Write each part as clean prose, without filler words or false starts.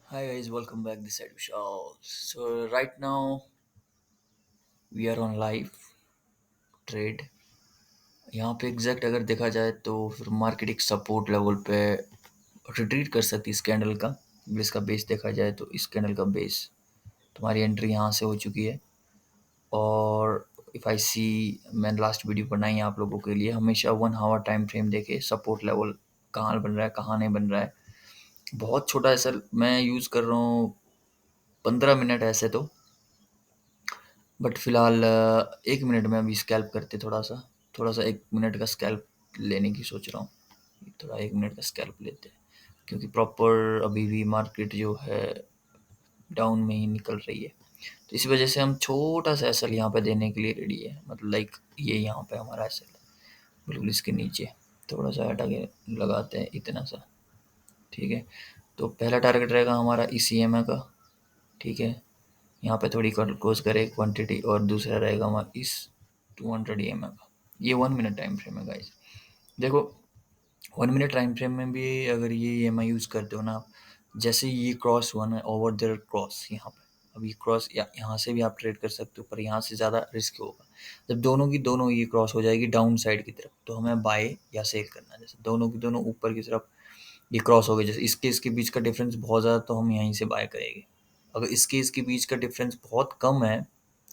Hi guys, welcome back. This side Vishal. So right now we are on live trade. यहाँ पे exact अगर देखा जाए तो फिर मार्केट एक सपोर्ट लेवल पे रिट्रीट कर सकती है इस कैंडल का। इसका बेस देखा जाए तो इस कैंडल का बेस तुम्हारी एंट्री यहाँ से हो चुकी है। और इफ़ आई सी मैंने लास्ट वीडियो बनाई है आप लोगों के लिए, हमेशा 1 आवर टाइम फ्रेम देखे सपोर्ट लेवल कहाँ बन रहा है कहाँ नहीं बन रहा है। बहुत छोटा ऐसा मैं यूज़ कर रहा हूँ 15 मिनट ऐसे तो, बट फिलहाल 1 मिनट में अभी स्कैल्प करते थोड़ा सा 1 मिनट का स्कैल्प लेने की सोच रहा हूँ। थोड़ा 1 मिनट का स्कैल्प लेते हैं क्योंकि प्रॉपर अभी भी मार्केट जो है डाउन में ही निकल रही है। तो इस वजह से हम छोटा सा एसएल यहाँ पे देने के लिए रेडी है, मतलब लाइक ये यहाँ पे हमारा एसएल बिल्कुल इसके नीचे थोड़ा सा हटा के लगाते हैं इतना सा। ठीक है, तो पहला टारगेट रहेगा हमारा इस ईएमआई का। ठीक है, यहाँ पे थोड़ी क्लोज करे क्वांटिटी, और दूसरा रहेगा हमारा इस 200 EMA का। ये 1 मिनट टाइम फ्रेम है गाइस। देखो 1 मिनट टाइम फ्रेम में भी अगर ये EMI यूज़ करते हो ना आप, जैसे ये क्रॉस हुआ ना ओवर देयर क्रॉस यहाँ पे, अब ये क्रॉस यहाँ से भी आप ट्रेड कर सकते हो, पर यहाँ से ज़्यादा रिस्क होगा। जब दोनों की दोनों ये क्रॉस हो जाएगी डाउन साइड की तरफ, तो हमें बाय या सेल करना है। जैसे दोनों की दोनों ऊपर की तरफ ये क्रॉस हो गए, जैसे इसके बीच का डिफरेंस बहुत ज़्यादा, तो हम यहीं से बाय करेंगे। अगर इसके बीच का डिफरेंस बहुत कम है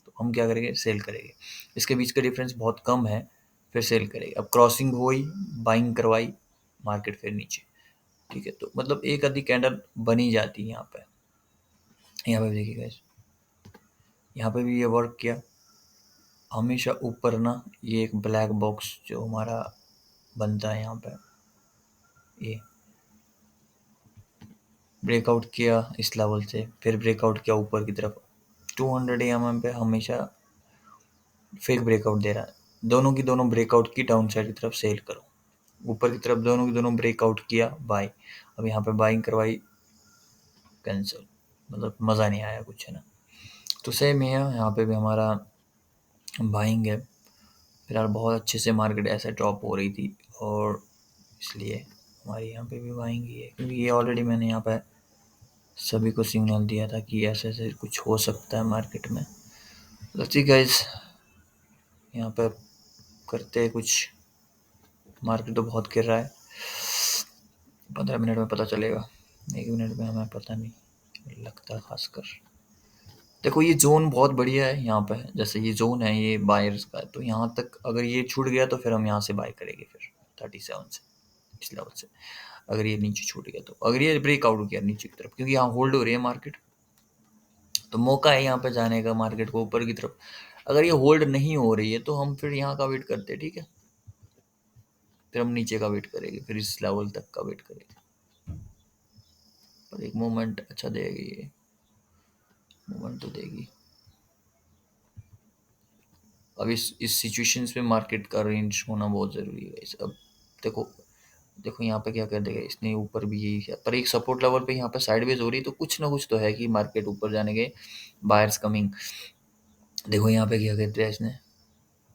तो हम क्या करेंगे, सेल करेंगे। इसके बीच का डिफरेंस बहुत कम है, फिर सेल करेंगे। अब क्रॉसिंग हुई, बाइंग करवाई, मार्केट फिर नीचे। ठीक है, तो मतलब एक आधी कैंडल बनी जाती है यहाँ पे। यहाँ पे भी देखिए गाइस, यहाँ पे भी ये वर्क किया। हमेशा ऊपर ना ये एक ब्लैक बॉक्स जो हमारा बनता है यहाँ पे, ये ब्रेकआउट किया इस लेवल से, फिर ब्रेकआउट किया ऊपर की तरफ 200 EMM पे, हमेशा फेक ब्रेकआउट दे रहा है। दोनों की दोनों ब्रेकआउट की डाउन साइड की तरफ सेल करो, ऊपर की तरफ दोनों की दोनों ब्रेकआउट किया बाय। अब यहाँ पे बाइंग करवाई, कैंसिल, मतलब मज़ा नहीं आया कुछ, है ना। तो सेम ही है, यहाँ पे भी हमारा बाइंग है। फिलहाल बहुत अच्छे से मार्केट ऐसे ड्रॉप हो रही थी, और इसलिए हमारी यहाँ पे भी बाइंग ही है, क्योंकि ये ऑलरेडी मैंने यहाँ पे सभी को सिग्नल दिया था कि ऐसे ऐसे कुछ हो सकता है मार्केट में। लेट्स गाइस, यहाँ पे करते हैं कुछ। मार्केट तो बहुत गिर रहा है, 15 मिनट में पता चलेगा, 1 मिनट में हमें पता नहीं लगता खासकर। देखो ये जोन बहुत बढ़िया है यहाँ पे, जैसे ये जोन है ये बायर्स का है, तो यहाँ तक अगर ये छूट गया तो फिर हम यहाँ से बाय करेंगे फिर 37 से, इस लेवल से। अगर ये नीचे छूट गया, तो अगर ये ब्रेकआउट किया नीचे की तरफ, क्योंकि यहाँ होल्ड हो रही है मार्केट, तो मौका है यहाँ पे जाने का मार्केट को ऊपर की तरफ। अगर ये होल्ड नहीं हो रही है तो हम फिर यहाँ का वेट करते हैं। ठीक है, फिर हम नीचे का वेट करेंगे, फिर इस लेवल तक का वेट करेंगे। पर एक मोमेंट अच्छा देगी, ये मोमेंट तो देगी। अब इस सिचुएशंस में मार्केट का रेंज होना बहुत ज़रूरी है इस। अब देखो देखो यहाँ पे क्या कर देगा इसने, ऊपर भी यही है, पर एक सपोर्ट लेवल पे यहाँ पे साइडवेज हो रही है, तो कुछ ना कुछ तो है कि मार्केट ऊपर जाने के, बायर्स कमिंग। देखो यहाँ पे क्या कहते हैं, इसने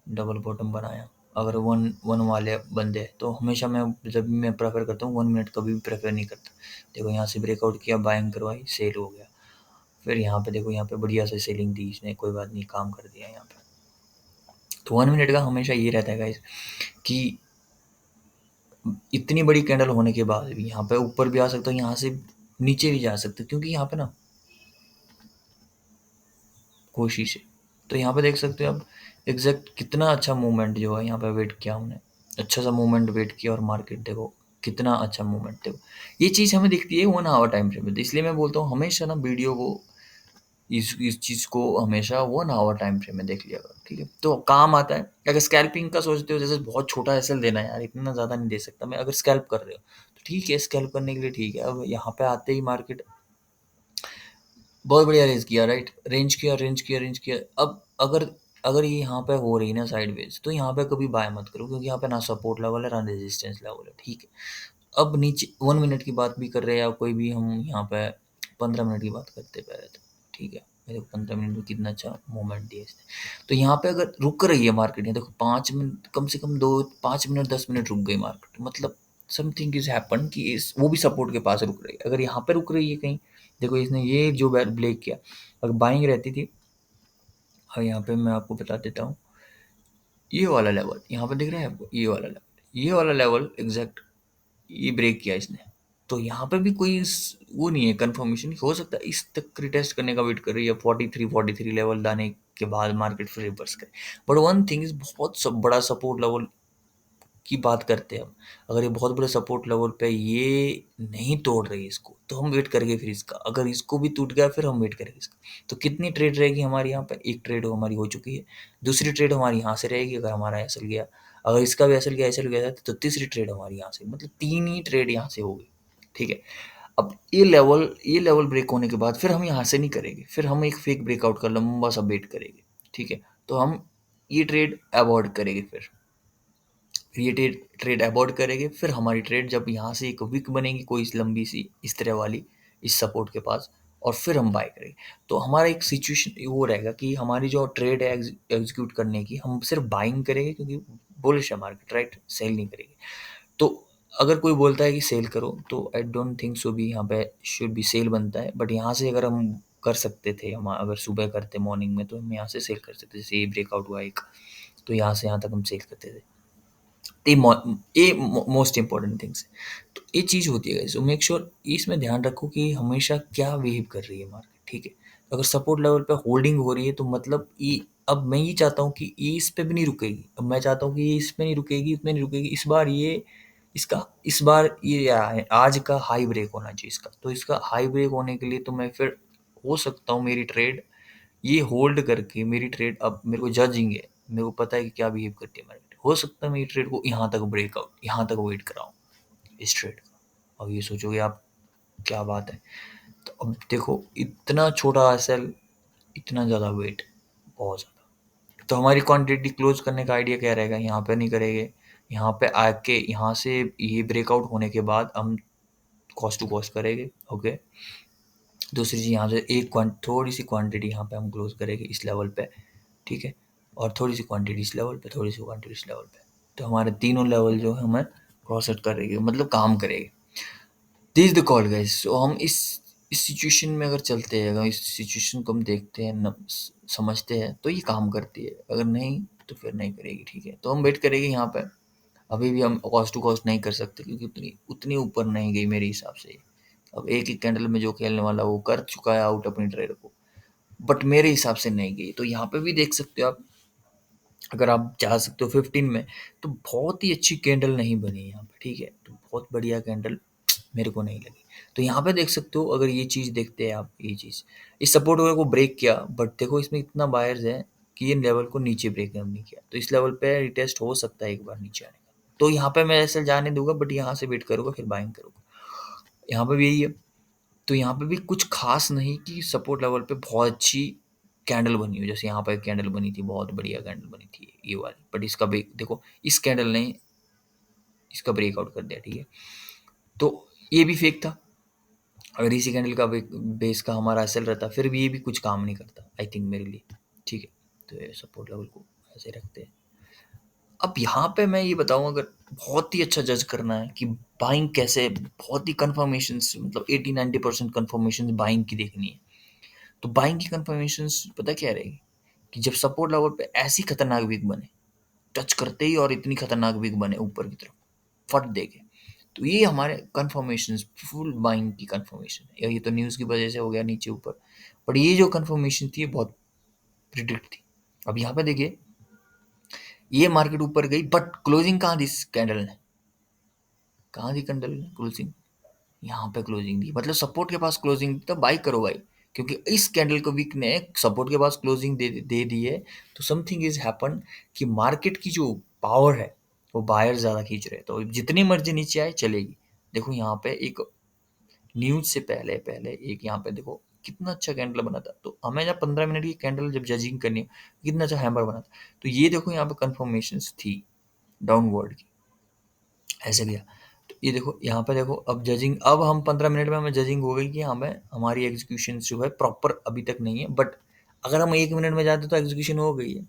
डबल बॉटम बनाया। अगर वन वन वाले बंदे हैं, तो हमेशा मैं जब भी मैं प्रेफर करता हूँ 1 मिनट कभी भी प्रेफर नहीं करता। देखो यहाँ से ब्रेकआउट किया, बाइंग करवाई, सेल हो गया। फिर यहाँ पे देखो, यहाँ पे बढ़िया से सेलिंग दी इसने, कोई बात नहीं, काम कर दिया यहाँ पे। तो 1 मिनट का हमेशा ये रहता है गाइस कि इतनी बड़ी कैंडल होने के बाद भी यहाँ पे ऊपर भी आ सकता हूँ, यहाँ से नीचे भी जा सकते हो, क्योंकि यहाँ पे ना कोशिश है। तो यहाँ पे देख सकते हो आप एग्जैक्ट कितना अच्छा मूवमेंट जो है यहाँ पे वेट किया हमने, अच्छा सा मूवमेंट वेट किया, और मार्केट देखो कितना अच्छा मूवमेंट। देखो ये चीज़ हमें दिखती है 1 आवर टाइम फ्रेम में, तो इसलिए मैं बोलता हूँ हमेशा ना वीडियो को, इस चीज़ को हमेशा 1 आवर टाइम फ्रेम में देख लिया करो। ठीक है, तो काम आता है। अगर स्कैल्पिंग का सोचते हो, जैसे बहुत छोटा एसएल देना है यार, इतना ज़्यादा नहीं दे सकता मैं, अगर स्कैल्प कर रहे हो तो ठीक है, स्कैल्प करने के लिए ठीक है। अब यहाँ पे आते ही मार्केट बहुत बढ़िया रेंज किया। अब अगर अगर ये यहाँ पे हो रही ना साइडवेज, तो यहाँ पे कभी बाय मत करो, क्योंकि यहाँ पे ना सपोर्ट लेवल है ना रेजिस्टेंस लेवल है। ठीक है, अब नीचे 1 मिनट की बात भी कर रहे हैं या कोई भी, हम यहाँ पे 15 मिनट की बात करते पहले तो। ठीक है, मेरे को 15 मिनट में कितना अच्छा मूवमेंट दिया इसने। तो यहाँ पे अगर रुक रही है मार्केट, यहाँ देखो 5 मिनट, कम से कम 5 मिनट 10 मिनट रुक गई मार्केट, मतलब समथिंग इज हैपन कि इस वो भी सपोर्ट के पास रुक रही है। अगर यहाँ पे रुक रही है कहीं, देखो इसने ये जो ब्रेक किया, अगर बाइंग रहती थी, और यहाँ पे मैं आपको बता देता हूँ, ये वाला लेवल यहाँ पे दिख रहा है आपको, ये वाला लेवल एग्जैक्ट ये ब्रेक किया इसने। तो यहाँ पे भी कोई वो नहीं है कंफर्मेशन, हो सकता है इस तक रिटेस्ट करने का वेट कर रही है, 43 लेवल लाने के बाद मार्केट फिर रिवर्स करे। बट वन थिंग इज, बहुत बड़ा सपोर्ट लेवल की बात करते हैं हम, अगर ये बहुत बड़े सपोर्ट लेवल पे ये नहीं तोड़ रही है इसको, तो हम वेट करेंगे फिर इसका, अगर इसको भी टूट गया फिर हम वेट करेंगे इसका। तो कितनी ट्रेड रहेगी हमारी यहाँ पे, एक ट्रेड हमारी हो चुकी है, दूसरी ट्रेड हमारी यहाँ से रहेगी अगर हमारा एसएल गया, अगर इसका भी एसएल गया तो तीसरी ट्रेड हमारी यहाँ से, मतलब 3 ही ट्रेड यहाँ से होगी, ठीक है। अब ये लेवल ब्रेक होने के बाद फिर हम यहाँ से नहीं करेंगे, फिर हम एक फेक ब्रेकआउट का लंबा सा वेट करेंगे, ठीक है। तो हम ये ट्रेड अवॉइड करेंगे, फिर ये ट्रेड अवॉइड करेंगे, फिर हमारी ट्रेड जब यहाँ से एक विक बनेगी कोई लंबी सी इस तरह वाली, इस सपोर्ट के पास, और फिर हम बाय करेंगे। तो हमारा एक सिचुएशन वो रहेगा कि हमारी जो ट्रेड है एग्जीक्यूट करने की, हम सिर्फ बाइंग करेंगे क्योंकि बुलिश है मार्केट, राइट, सेल नहीं करेंगे। तो अगर कोई बोलता है कि सेल करो, तो आई डोंट थिंक सो भी यहाँ पे शुड भी सेल बनता है, बट यहाँ से अगर हम कर सकते थे, हम अगर सुबह करते मॉर्निंग में, तो हम यहाँ से सेल कर सकते थे। जैसे ये ब्रेकआउट हुआ एक, तो यहाँ से यहाँ तक हम सेल करते थे। ये मोस्ट इंपॉर्टेंट थिंग्स है। तो ये चीज़ होती है, सो मेक श्योर इसमें ध्यान रखो कि हमेशा क्या बिहेव कर रही है मार्केट, ठीक है। अगर सपोर्ट लेवल पे होल्डिंग हो रही है, तो मतलब ये, अब मैं ये चाहता हूँ कि ये इस पे भी नहीं रुकेगी, अब मैं चाहता हूँ कि ये इस पे नहीं रुकेगी, इसमें नहीं रुकेगी, इस बार ये इसका इस बार ये आज का हाई ब्रेक होना चाहिए इसका। तो इसका हाई ब्रेक होने के लिए तो मैं फिर हो सकता हूँ मेरी ट्रेड ये होल्ड करके, मेरी ट्रेड अब मेरे को जजिंग है, मेरे को पता है कि क्या बिहेव करती है मार्केट, हो सकता है मेरी ट्रेड को यहाँ तक ब्रेकआउट, यहाँ तक वेट कराऊँ इस ट्रेड का। अब ये सोचोगे आप क्या बात है, तो अब देखो इतना छोटा एसएल, इतना ज़्यादा वेट, बहुत ज़्यादा। तो हमारी क्वांटिटी क्लोज करने का आइडिया क्या रहेगा, यहाँ पे नहीं करेंगे, यहाँ पे आके यहाँ से ये ब्रेकआउट होने के बाद हम कॉस्ट टू कॉस्ट करेंगे, ओके। दूसरी चीज़, यहाँ से एक थोड़ी सी क्वांटिटी यहाँ पे हम क्लोज करेंगे इस लेवल पे, ठीक है, और थोड़ी सी क्वांटिटी इस लेवल पे, थोड़ी सी क्वांटिटी इस लेवल पे। तो हमारे तीनों लेवल जो है हमें क्रॉस आउट करेंगे, मतलब काम करेंगे। This the call guys. सो हम इस सिचुएशन में अगर चलते हैं, अगर इस सिचुएशन को हम देखते हैं, समझते हैं, तो ये काम करती है, अगर नहीं तो फिर नहीं करेगी, ठीक है। तो हम वेट करेंगे यहाँ पे, अभी भी हम कॉस्ट टू कॉस्ट नहीं कर सकते क्योंकि उतनी उतनी ऊपर नहीं गई मेरे हिसाब से। अब एक एक कैंडल में जो खेलने वाला वो कर चुका है आउट अपनी ट्रेड को, बट मेरे हिसाब से नहीं गई। तो यहाँ पे भी देख सकते हो आप, अगर आप जा सकते हो 15 में, तो बहुत ही अच्छी कैंडल नहीं बनी यहाँ पे, ठीक है। तो बहुत बढ़िया कैंडल मेरे को नहीं लगी। तो यहाँ पे देख सकते हो, अगर ये चीज़ देखते हैं आप, ये चीज़ इस सपोर्ट को ब्रेक किया, बट देखो इसमें इतना बायर्स है कि ये लेवल को नीचे ब्रेक नहीं किया, तो इस लेवल पे रिटेस्ट हो सकता है एक बार नीचे आने का। तो यहाँ पे मैं ऐसे जाने दूंगा, बट यहाँ से वेट करूंगा फिर बाइंग करूंगा। यहाँ पे भी यही है। तो यहाँ पे भी कुछ खास नहीं कि सपोर्ट लेवल पे बहुत अच्छी कैंडल बनी हो, जैसे यहाँ पे एक कैंडल बनी थी, बहुत बढ़िया कैंडल बनी थी ये वाली, बट इसका ब्रेक देखो, इस कैंडल ने इसका ब्रेकआउट कर दिया, ठीक है। तो ये भी फेक था। अगर इसी कैंडल का बेस का हमारा एसएल रहता, फिर भी ये भी कुछ काम नहीं करता आई थिंक मेरे लिए, ठीक है। तो ये सपोर्ट लेवल को ऐसे रखते हैं। अब यहाँ पे मैं ये बताऊँ, अगर बहुत ही अच्छा जज करना है कि बाइंग कैसे, बहुत ही कंफर्मेशन, मतलब 80-90% कंफर्मेशन बाइंग की देखनी है, तो बाइंग की कंफर्मेशंस पता क्या रहेगी, कि जब सपोर्ट लेवल पे ऐसी खतरनाक वीक बने, टच करते ही और इतनी खतरनाक वीक बने ऊपर की तरफ, फट देके, तो ये हमारे कंफर्मेशंस, फुल बाइंग की कंफर्मेशन है। ये तो न्यूज़ की वजह से हो गया नीचे ऊपर, बट ये जो कंफर्मेशन थी ये बहुत प्रिडिक्ट थी। अब यहाँ पे देखिए, ये मार्केट ऊपर गई, बट क्लोजिंग कहाँ दी इस कैंडल ने, कहाँ दी कैंडल ने क्लोजिंग, यहाँ पे क्लोजिंग दी, मतलब सपोर्ट के पास क्लोजिंग दी, तो बाई करो भाई, क्योंकि इस कैंडल को वीक ने सपोर्ट के पास क्लोजिंग दे दी है, तो समथिंग इज हैपन कि मार्केट की जो पावर है वो बायर ज़्यादा खींच रहे हैं, तो जितनी मर्जी नीचे आए चलेगी। देखो यहाँ पे एक न्यूज से पहले पहले एक यहाँ पे देखो कितना अच्छा कैंडल बना था, तो हमें जब 15 मिनट की कैंडल जब जजिंग करनी है, कितना अच्छा हैमर बना था। तो ये देखो यहाँ पे कंफर्मेशन थी डाउनवर्ड की, ऐसे गया। तो ये देखो यहाँ पे देखो, अब जजिंग, अब हम 15 मिनट में हमें जजिंग हो गई कि हमें हमारी एग्जीक्यूशन जो है प्रॉपर अभी तक नहीं है, बट अगर हम 1 मिनट में जाते तो एग्जीक्यूशन हो गई है,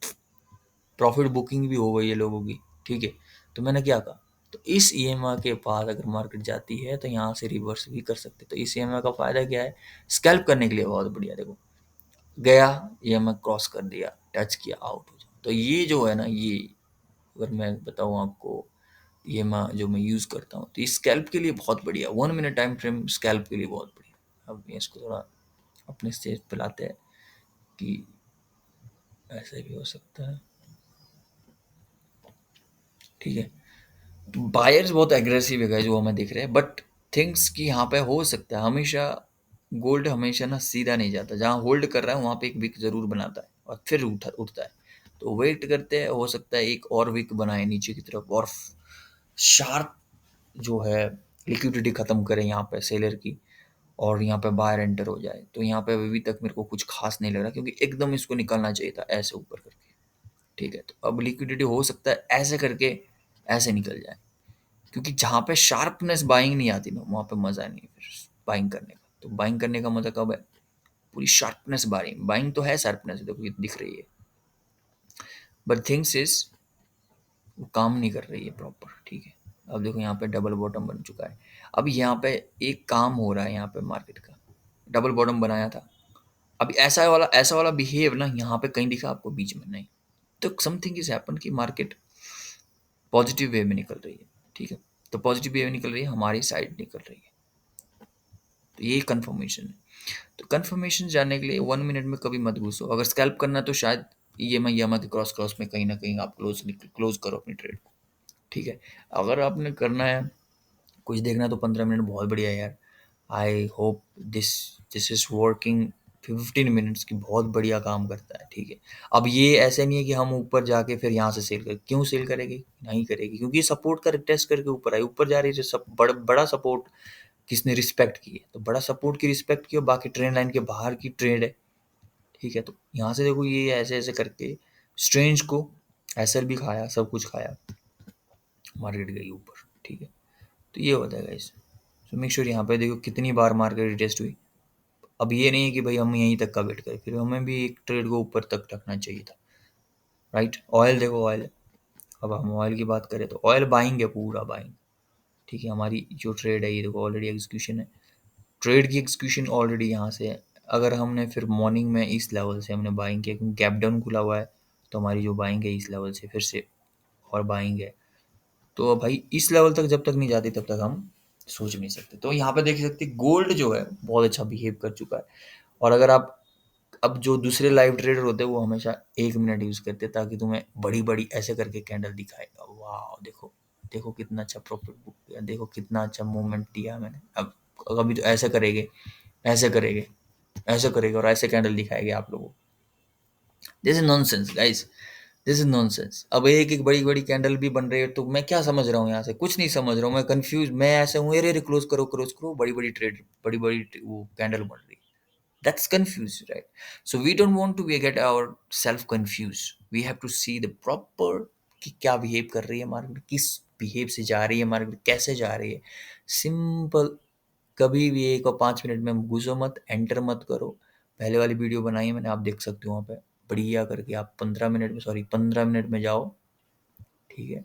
प्रॉफिट बुकिंग भी हो गई है लोगों की, ठीक है। तो मैंने क्या कहा तो इस ईएमआई के पास अगर मार्केट जाती है तो यहाँ से रिवर्स भी कर सकते हैं। तो इस ईएमआई का फायदा क्या है, स्कैल्प करने के लिए बहुत बढ़िया। देखो गया, ईएमआई क्रॉस कर दिया, टच किया, आउट हो जाओ। तो ये जो है ना, ये अगर मैं बताऊँ आपको, ईएमआई जो मैं यूज़ करता हूँ तो ये स्कैल्प के लिए बहुत बढ़िया, 1 मिनट टाइम फ्रेम स्कैल्प के लिए बहुत बढ़िया। अब इसको थोड़ा अपने स्टेज पे लाते हैं कि ऐसे भी हो सकता है, ठीक है। बायर्स बहुत एग्रेसिव है जो हमें दिख रहे हैं, बट थिंग्स कि यहाँ पे हो सकता है हमेशा, गोल्ड हमेशा ना सीधा नहीं जाता, जहाँ होल्ड कर रहा है वहाँ पे एक विक जरूर बनाता है और फिर उठता है। तो वेट करते हैं, हो सकता है एक और विक बनाए नीचे की तरफ और शार्प जो है लिक्विडिटी खत्म करे यहाँ पे सेलर की, और यहाँ पे बायर एंटर हो जाए। तो यहाँ पे अभी तक मेरे को कुछ खास नहीं लग रहा, क्योंकि एकदम इसको निकालना चाहिए था ऐसे ऊपर करके, ठीक है। तो अब लिक्विडिटी हो सकता है ऐसे करके ऐसे निकल जाए, क्योंकि जहाँ पे शार्पनेस बाइंग नहीं आती ना, वहाँ पे मजा नहीं है फिर बाइंग करने का। तो बाइंग करने का मजा कब है, पूरी शार्पनेस बाइंग, बाइंग तो है शार्पनेस, देखो ये दिख रही है, बट थिंग्स इज वो काम नहीं कर रही है प्रॉपर, ठीक है। अब देखो यहाँ पे डबल बॉटम बन चुका है। अब यहाँ पे एक काम हो रहा है यहाँ पे मार्केट का, डबल बॉटम बनाया था, अभी ऐसा वाला बिहेव ना यहाँ पे कहीं दिखा आपको, बीच में नहीं। तो समथिंग इज हैपन कि मार्केट पॉजिटिव वे में निकल रही है, ठीक है। तो पॉजिटिव वे में निकल रही है, हमारी साइड निकल रही है। तो ये कंफर्मेशन है। तो कंफर्मेशन जानने के लिए 1 मिनट में कभी मत घुसो। अगर स्कैल्प करना है तो शायद ईएमआई के क्रॉस क्रॉस में कहीं ना कहीं आप क्लोज करो अपनी ट्रेड को, ठीक है। अगर आपने करना है कुछ देखना है तो 15 मिनट बहुत बढ़िया है यार। I hope this this is working. 15 minutes की बहुत बढ़िया काम करता है, ठीक है। अब ये ऐसे नहीं है कि हम ऊपर जाके फिर यहाँ से सेल करें, क्यों सेल करेगी, नहीं करेगी, क्योंकि सपोर्ट का टेस्ट करके ऊपर आई, ऊपर जा रही है। सब बड़ा सपोर्ट किसने रिस्पेक्ट की है, तो बड़ा सपोर्ट की रिस्पेक्ट की, और बाकी ट्रेंड लाइन के बाहर की ट्रेड है, ठीक है। तो यहाँ से देखो ये ऐसे ऐसे करके स्ट्रेंज को एसएल भी खाया, सब कुछ खाया, मार्केट गई ऊपर, ठीक है। तो ये होता है गाइस। सो मेक श्योर यहाँ पे देखो कितनी बार मार्केट टेस्ट हुई। अब ये नहीं है कि भाई हम यहीं तक का वेट करें, फिर हमें भी एक ट्रेड को ऊपर तक रखना चाहिए था, राइट। ऑयल देखो, ऑयल, अब हम ऑयल की बात करें तो ऑयल बाइंग है, पूरा बाइंग, ठीक है। हमारी जो ट्रेड है ये देखो ऑलरेडी एग्जीक्यूशन है, ट्रेड की एग्जीक्यूशन ऑलरेडी यहाँ से है। अगर हमने फिर मॉर्निंग में इस लेवल से हमने बाइंग किया, क्योंकि गैप डाउन खुला हुआ है, तो हमारी जो बाइंग है इस लेवल से फिर से और बाइंग है। तो भाई इस लेवल तक जब तक नहीं जाती तब तक हम सोच नहीं सकते। तो यहाँ पे देख सकते गोल्ड जो है बहुत अच्छा बिहेव कर चुका है। और अगर आप, अब जो दूसरे लाइव ट्रेडर होते हैं वो हमेशा 1 मिनट यूज करते हैं ताकि तुम्हें बड़ी बड़ी ऐसे करके कैंडल दिखाएगा। वाह, देखो देखो कितना अच्छा प्रॉफिट बुक किया, देखो कितना अच्छा मूवमेंट दिया मैंने। अब अभी तो ऐसे करेंगे, ऐसे करेंगे, ऐसे करेंगे और ऐसे कैंडल दिखाएंगे आप लोगों को। This is nonsense guys, this is nonsense. अब एक एक बड़ी बड़ी कैंडल भी बन रही है, तो मैं क्या समझ रहा हूँ यहाँ से, कुछ नहीं समझ रहा हूँ, मैं कंफ्यूज, मैं ऐसे हूँ, अरे क्लोज करो क्लोज करो, बड़ी बड़ी ट्रेड, बड़ी बड़ी वो कैंडल बन रही है। That's confused, right? So we don't want to get ourselves confused. We have to see the proper कि क्या बिहेव कर रही है मार्केट, किस बिहेव से जा रही है मार्केट, कैसे जा रही है। सिंपल, कभी भी 1 और 5 मिनट में घुसो मत, एंटर मत करो। पहले वाली वीडियो बनाई है मैंने, आप देख सकते हो वहाँ पे बढ़िया करके। आप 15 मिनट में, सॉरी 15 मिनट में जाओ, ठीक है।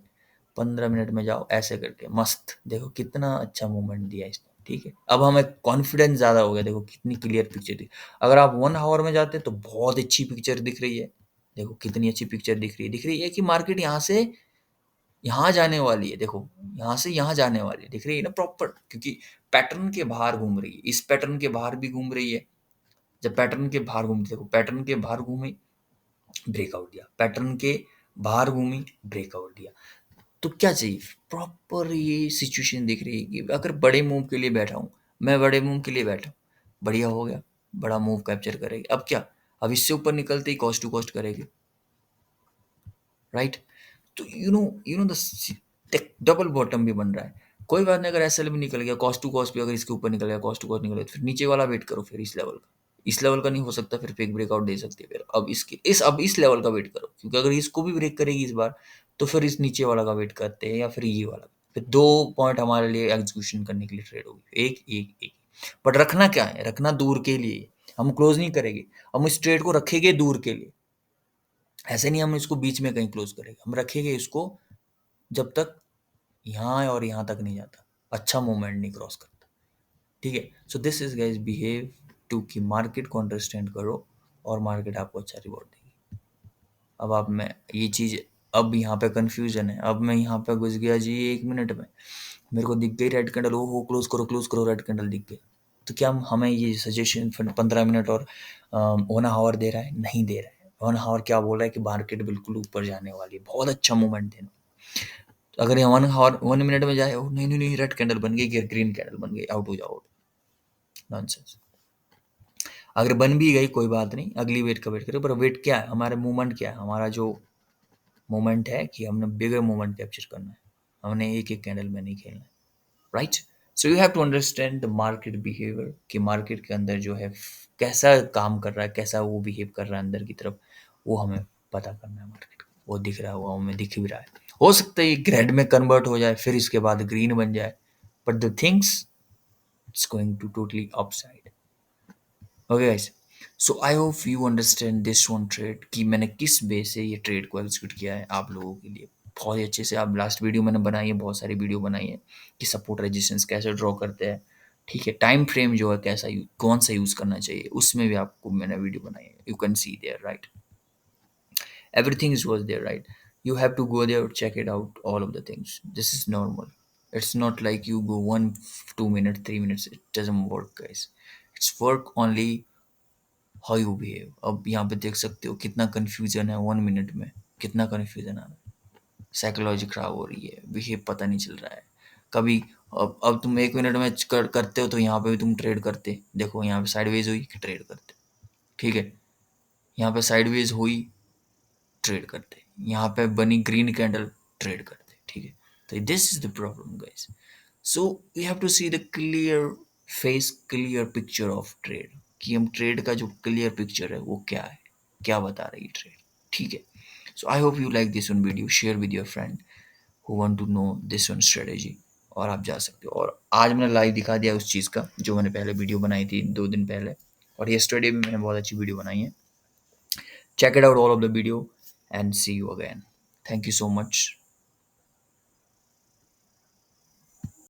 15 मिनट में जाओ ऐसे करके मस्त, देखो कितना अच्छा मूवमेंट दिया इसने, ठीक है। अब हमें कॉन्फिडेंस ज़्यादा हो गया, देखो कितनी क्लियर पिक्चर थी। अगर आप 1 आवर में जाते तो बहुत अच्छी पिक्चर दिख रही है, देखो कितनी अच्छी पिक्चर दिख रही है कि मार्केट यहाँ से यहाँ जाने वाली है, देखो यहाँ से यहाँ जाने वाली है, दिख रही है ना प्रॉपर, क्योंकि पैटर्न के बाहर घूम रही है, इस पैटर्न के बाहर भी घूम रही है। जब पैटर्न के बाहर घूमती, देखो पैटर्न के बाहर घूमी, ब्रेकआउट दिया, पैटर्न के बाहर घूमी, ब्रेकआउट दिया। तो क्या चाहिए, प्रॉपर ये सिचुएशन दिख रही है कि अगर बड़े मूव के लिए बैठा हूँ, मैं बड़े मूव के लिए बैठा हूँ, बढ़िया हो गया, बड़ा मूव कैप्चर करेगी। अब क्या, अब इससे ऊपर निकलते ही कॉस्ट टू कॉस्ट करेगी, राइट। तो you know the double bottom भी बन रहा है, कोई बात नहीं। अगर एसएल भी निकल गया, कॉस्ट टू कॉस्ट भी अगर इसके ऊपर निकल गया, कॉस्ट टू कॉस्ट निकल गया, तो फिर नीचे वाला वेट करो, फिर इस लेवल का नहीं हो सकता, फिर फेक ब्रेकआउट दे सकती है। फिर अब इस लेवल का वेट करो, क्योंकि अगर इसको भी ब्रेक करेगी इस बार, तो फिर इस नीचे वाला का वेट करते हैं, या फिर ये वाला। फिर 2 पॉइंट हमारे लिए एग्जीक्यूशन करने के लिए ट्रेड होगी, एक एक एक। बट रखना क्या है, रखना दूर के लिए, हम क्लोज नहीं करेंगे, हम इस ट्रेड को रखेंगे दूर के लिए। ऐसे नहीं हम इसको बीच में कहीं क्लोज करेंगे, हम रखेंगे इसको जब तक यहाँ है और यहाँ तक नहीं जाता, अच्छा मूवमेंट नहीं क्रॉस करता। ठीक है, so this is guys behave to कि मार्केट को अंडरस्टैंड करो और मार्केट आपको अच्छा रिवॉर्ड देगी। अब आप मैं ये चीज़, अब यहाँ पे कंफ्यूजन है, अब मैं यहाँ पे घुस गया जी 1 मिनट में, मेरे को दिख गई रेड कैंडल, ओ हो क्लोज करो रेड कैंडल दिख गई, तो क्या हमें ये सजेशन 15 मिनट और 1 आवर दे रहा है? नहीं दे रहा है। 1 आवर क्या बोल रहा है कि मार्केट बिल्कुल ऊपर जाने वाली है, बहुत अच्छा मूवमेंट देना। तो अगर ये 1 आवर 1 मिनट में जाए, ओ नहीं नहीं नहीं रेड कैंडल बन गई, ग्रीन कैंडल बन गई, आउट हो जाओ, नॉनसेंस। अगर बन भी गई कोई बात नहीं, अगली वेट का वेट करो, पर वेट क्या है हमारा, मूवमेंट क्या है हमारा, जो मूवमेंट है कि हमने बिगर मूवमेंट कैप्चर करना है, हमने एक एक कैंडल में नहीं खेलना है, right. So you have to understand the market behaviour, कि मार्केट के अंदर जो है कैसा काम कर रहा है, कैसा वो बिहेव कर रहा है अंदर की तरफ, वो हमें पता करना है। मार्केट वो दिख रहा है, वो हमें दिख भी रहा है, हो सकता है ये ग्रेड में कन्वर्ट हो जाए, फिर इसके बाद ग्रीन बन जाए, but the things it's going to totally upside. Okay guys, so I hope you understand this one trade, कि मैंने किस बेस से ये ट्रेड को एग्जीक्यूट किया है आप लोगों के लिए बहुत ही अच्छे से। आप लास्ट वीडियो मैंने बनाई है, बहुत सारी वीडियो बनाई है कि सपोर्ट रेजिस्टेंस कैसे ड्रॉ करते हैं, ठीक है, टाइम फ्रेम जो है कैसा कौन सा यूज़ करना चाहिए, उसमें भी आपको मैंने वीडियो बनाई है, you can see there, right, everything is was there, right? You have to go there, check it out, all of the things. This is normal. It's not like you go 1 2 minutes 3 minutes, it doesn't work guys. It's work only how you behave. अब यहाँ पे देख सकते हो कितना confusion है 1 minute में, कितना कंफ्यूजन आ रहा है, साइकोलॉजी खराब हो रही है, बिहेव पता नहीं चल रहा है कभी। अब तुम 1 मिनट में करते हो तो यहाँ पे भी तुम ट्रेड करते, देखो यहाँ पे साइडवेज हुई कि ट्रेड करते, ठीक है, यहाँ पे साइडवेज हुई ट्रेड करते, यहाँ पे बनी ग्रीन कैंडल ट्रेड करते, ठीक है। तो this is the problem guys. So we have to see the clear face, clear picture of trade, कि हम ट्रेड का जो क्लियर पिक्चर है वो क्या है, क्या बता रही है ट्रेड, ठीक है। So I hope you like this one video, share with your friend who want to know this one strategy, और आप जा सकते हो। और आज मैंने लाइव दिखा दिया उस चीज़ का जो मैंने पहले वीडियो बनाई थी 2 दिन पहले, और yesterday भी मैंने बहुत अच्छी वीडियो बनाई है। Check it out all of the video and see you again. Thank you so much.